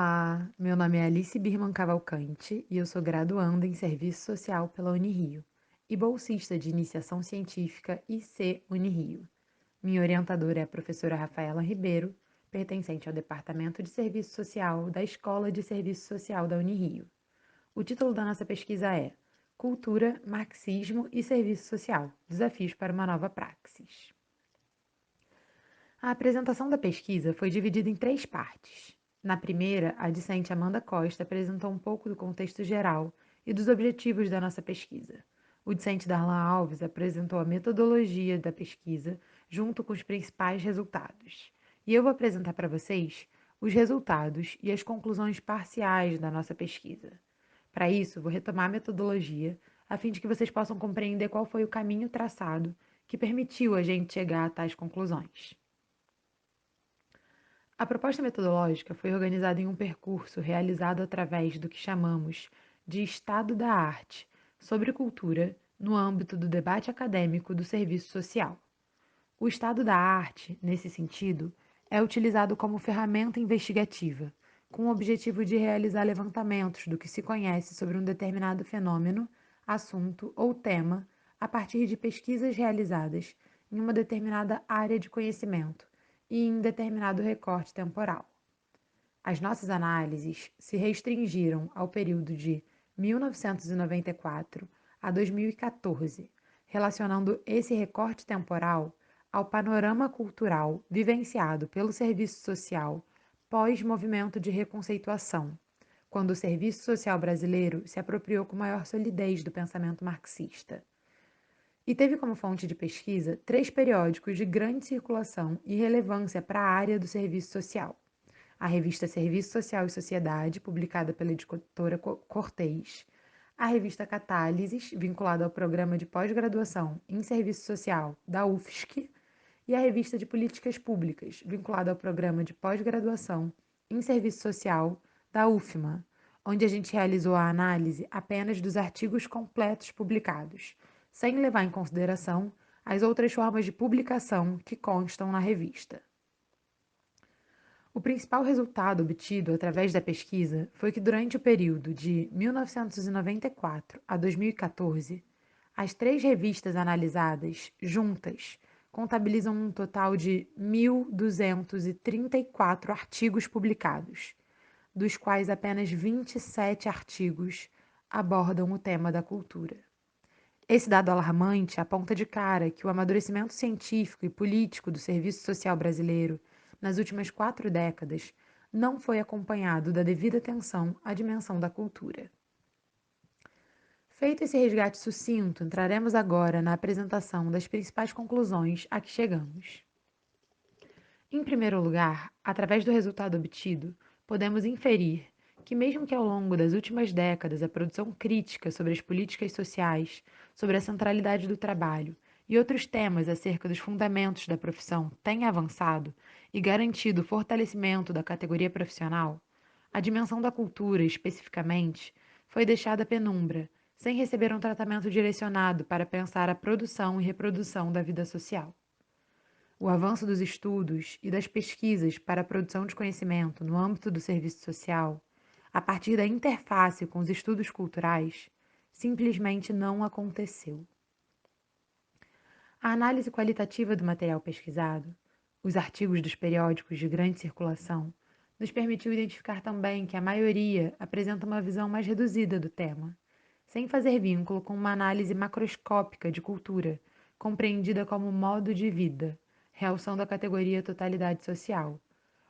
Olá, meu nome é Alice Birman Cavalcante e eu sou graduanda em Serviço Social pela Unirio e bolsista de Iniciação Científica IC Unirio. Minha orientadora é a professora Rafaela Ribeiro, pertencente ao Departamento de Serviço Social da Escola de Serviço Social da Unirio. O título da nossa pesquisa é Cultura, Marxismo e Serviço Social, Desafios para uma Nova Praxis. A apresentação da pesquisa foi dividida em 3 partes. Na primeira, a discente Amanda Costa apresentou um pouco do contexto geral e dos objetivos da nossa pesquisa. O discente Darlan Alves apresentou a metodologia da pesquisa junto com os principais resultados. E eu vou apresentar para vocês os resultados e as conclusões parciais da nossa pesquisa. Para isso, vou retomar a metodologia, a fim de que vocês possam compreender qual foi o caminho traçado que permitiu a gente chegar a tais conclusões. A proposta metodológica foi organizada em um percurso realizado através do que chamamos de Estado da Arte sobre cultura no âmbito do debate acadêmico do serviço social. O estado da arte, nesse sentido, é utilizado como ferramenta investigativa, com o objetivo de realizar levantamentos do que se conhece sobre um determinado fenômeno, assunto ou tema a partir de pesquisas realizadas em uma determinada área de conhecimento e em determinado recorte temporal. As nossas análises se restringiram ao período de 1994 a 2014, relacionando esse recorte temporal ao panorama cultural vivenciado pelo serviço social pós-movimento de reconceituação, quando o serviço social brasileiro se apropriou com maior solidez do pensamento marxista. E teve como fonte de pesquisa 3 periódicos de grande circulação e relevância para a área do serviço social: a revista Serviço Social e Sociedade, publicada pela editora Cortez, a revista Catálises, vinculada ao programa de pós-graduação em Serviço Social da UFSC, e a revista de Políticas Públicas, vinculada ao programa de pós-graduação em Serviço Social da UFMA, onde a gente realizou a análise apenas dos artigos completos publicados, sem levar em consideração as outras formas de publicação que constam na revista. O principal resultado obtido através da pesquisa foi que durante o período de 1994 a 2014, as 3 revistas analisadas, juntas, contabilizam um total de 1.234 artigos publicados, dos quais apenas 27 artigos abordam o tema da cultura. Esse dado alarmante aponta de cara que o amadurecimento científico e político do serviço social brasileiro nas últimas 4 décadas não foi acompanhado da devida atenção à dimensão da cultura. Feito esse resgate sucinto, entraremos agora na apresentação das principais conclusões a que chegamos. Em primeiro lugar, através do resultado obtido, podemos inferir que, mesmo que ao longo das últimas décadas a produção crítica sobre as políticas sociais, sobre a centralidade do trabalho e outros temas acerca dos fundamentos da profissão tenha avançado e garantido o fortalecimento da categoria profissional, a dimensão da cultura, especificamente, foi deixada à penumbra, sem receber um tratamento direcionado para pensar a produção e reprodução da vida social. O avanço dos estudos e das pesquisas para a produção de conhecimento no âmbito do serviço social, a partir da interface com os estudos culturais, simplesmente não aconteceu. A análise qualitativa do material pesquisado, os artigos dos periódicos de grande circulação, nos permitiu identificar também que a maioria apresenta uma visão mais reduzida do tema, sem fazer vínculo com uma análise macroscópica de cultura, compreendida como modo de vida, realçando a categoria totalidade social,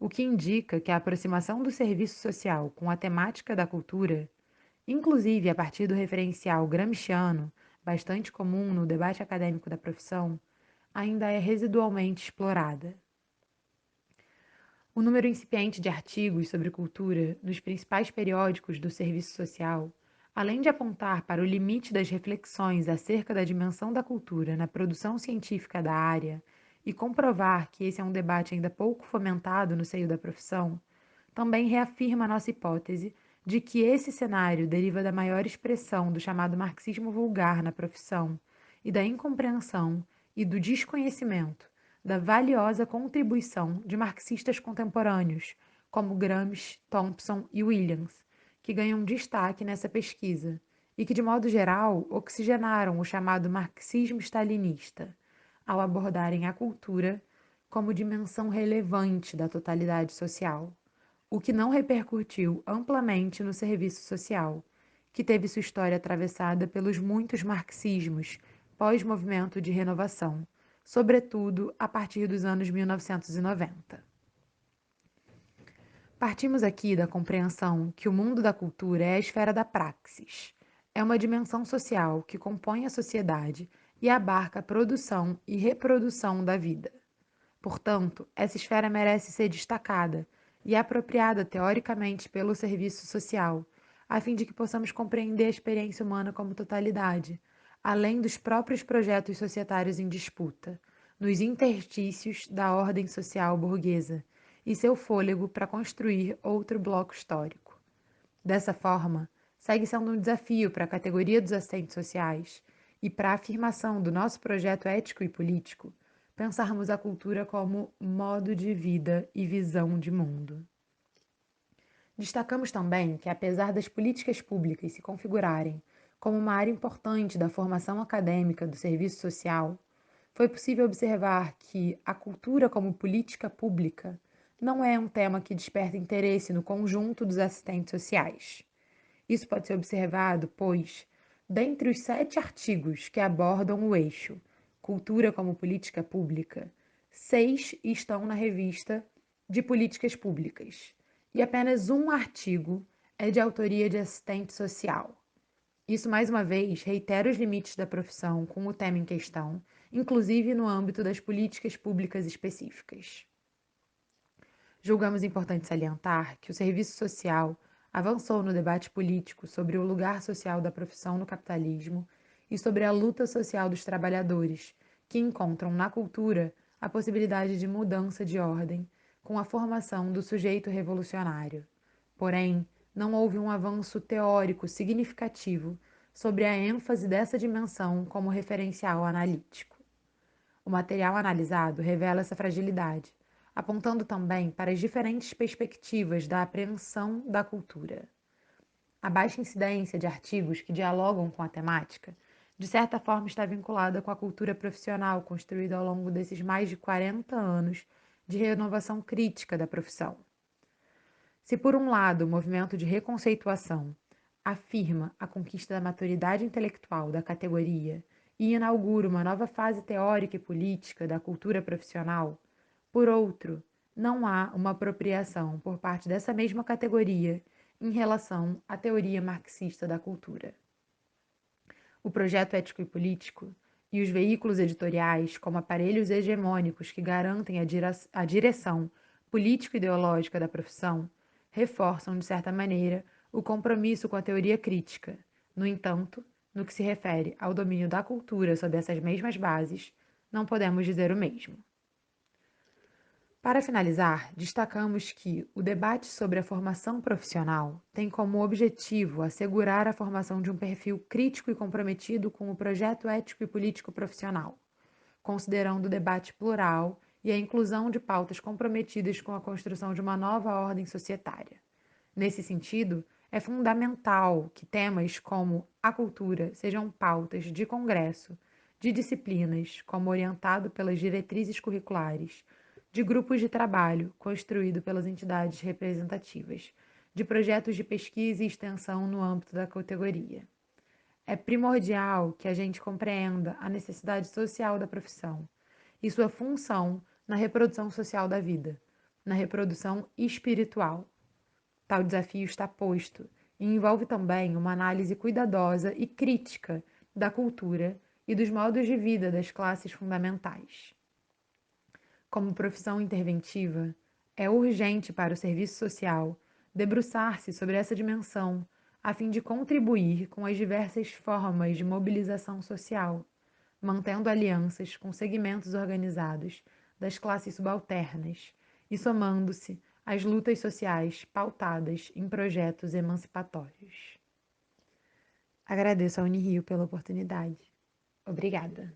o que indica que a aproximação do serviço social com a temática da cultura, inclusive a partir do referencial gramsciano, bastante comum no debate acadêmico da profissão, ainda é residualmente explorada. O número incipiente de artigos sobre cultura nos principais periódicos do serviço social, além de apontar para o limite das reflexões acerca da dimensão da cultura na produção científica da área e comprovar que esse é um debate ainda pouco fomentado no seio da profissão, também reafirma a nossa hipótese de que esse cenário deriva da maior expressão do chamado marxismo vulgar na profissão e da incompreensão e do desconhecimento da valiosa contribuição de marxistas contemporâneos, como Gramsci, Thompson e Williams, que ganham destaque nessa pesquisa e que, de modo geral, oxigenaram o chamado marxismo-stalinista, ao abordarem a cultura como dimensão relevante da totalidade social, o que não repercutiu amplamente no serviço social, que teve sua história atravessada pelos muitos marxismos pós-movimento de renovação, sobretudo a partir dos anos 1990. Partimos aqui da compreensão que o mundo da cultura é a esfera da praxis. É uma dimensão social que compõe a sociedade e abarca a produção e reprodução da vida. Portanto, essa esfera merece ser destacada e apropriada teoricamente pelo serviço social, a fim de que possamos compreender a experiência humana como totalidade, além dos próprios projetos societários em disputa, nos interstícios da ordem social burguesa e seu fôlego para construir outro bloco histórico. Dessa forma, segue sendo um desafio para a categoria dos assistentes sociais e para a afirmação do nosso projeto ético e político pensarmos a cultura como modo de vida e visão de mundo. Destacamos também que, apesar das políticas públicas se configurarem como uma área importante da formação acadêmica do serviço social, foi possível observar que a cultura como política pública não é um tema que desperta interesse no conjunto dos assistentes sociais. Isso pode ser observado, pois, dentre os 7 artigos que abordam o eixo Cultura como Política Pública, 6 estão na revista de Políticas Públicas e apenas um artigo é de autoria de assistente social. Isso, mais uma vez, reitera os limites da profissão com o tema em questão, inclusive no âmbito das políticas públicas específicas. Julgamos importante salientar que o serviço social avançou no debate político sobre o lugar social da profissão no capitalismo e sobre a luta social dos trabalhadores, que encontram na cultura a possibilidade de mudança de ordem com a formação do sujeito revolucionário. Porém, não houve um avanço teórico significativo sobre a ênfase dessa dimensão como referencial analítico. O material analisado revela essa fragilidade, apontando também para as diferentes perspectivas da apreensão da cultura. A baixa incidência de artigos que dialogam com a temática, de certa forma, está vinculada com a cultura profissional construída ao longo desses mais de 40 anos de renovação crítica da profissão. Se, por um lado, o movimento de reconceituação afirma a conquista da maturidade intelectual da categoria e inaugura uma nova fase teórica e política da cultura profissional, por outro, não há uma apropriação por parte dessa mesma categoria em relação à teoria marxista da cultura. O projeto ético e político e os veículos editoriais como aparelhos hegemônicos que garantem a direção político-ideológica da profissão reforçam, de certa maneira, o compromisso com a teoria crítica. No entanto, no que se refere ao domínio da cultura sob essas mesmas bases, não podemos dizer o mesmo. Para finalizar, destacamos que o debate sobre a formação profissional tem como objetivo assegurar a formação de um perfil crítico e comprometido com o projeto ético e político profissional, considerando o debate plural e a inclusão de pautas comprometidas com a construção de uma nova ordem societária. Nesse sentido, é fundamental que temas como a cultura sejam pautas de congresso, de disciplinas, como orientado pelas diretrizes curriculares, de grupos de trabalho construído pelas entidades representativas, de projetos de pesquisa e extensão no âmbito da categoria. É primordial que a gente compreenda a necessidade social da profissão e sua função na reprodução social da vida, na reprodução espiritual. Tal desafio está posto e envolve também uma análise cuidadosa e crítica da cultura e dos modos de vida das classes fundamentais. Como profissão interventiva, é urgente para o serviço social debruçar-se sobre essa dimensão a fim de contribuir com as diversas formas de mobilização social, mantendo alianças com segmentos organizados das classes subalternas e somando-se às lutas sociais pautadas em projetos emancipatórios. Agradeço à Unirio pela oportunidade. Obrigada.